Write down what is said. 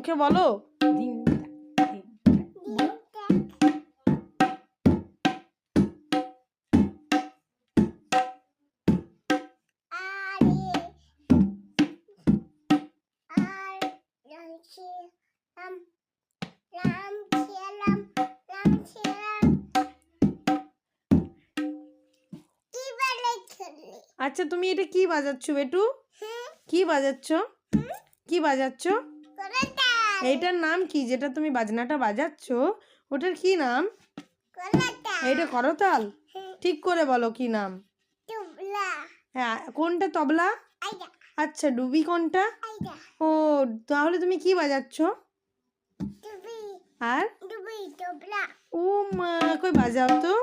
মুখে বলো। আচ্ছা তুমি এটা কি বাজাচ্ছ বেটু? কি বাজাচ্ছ? কি বাজাচ্ছ? এইটার নাম কি যেটা তুমি বাজনাটা বাজাচ্ছ? ওটার কি নাম? এইটা করতাল? ঠিক করে বলো কি নাম? হ্যাঁ, কোনটা তবলা? আচ্ছা, ডুবি কোনটা? ও, তাহলে তুমি কি বাজাচ্ছ? আর ও মা, কই বাজাও তো।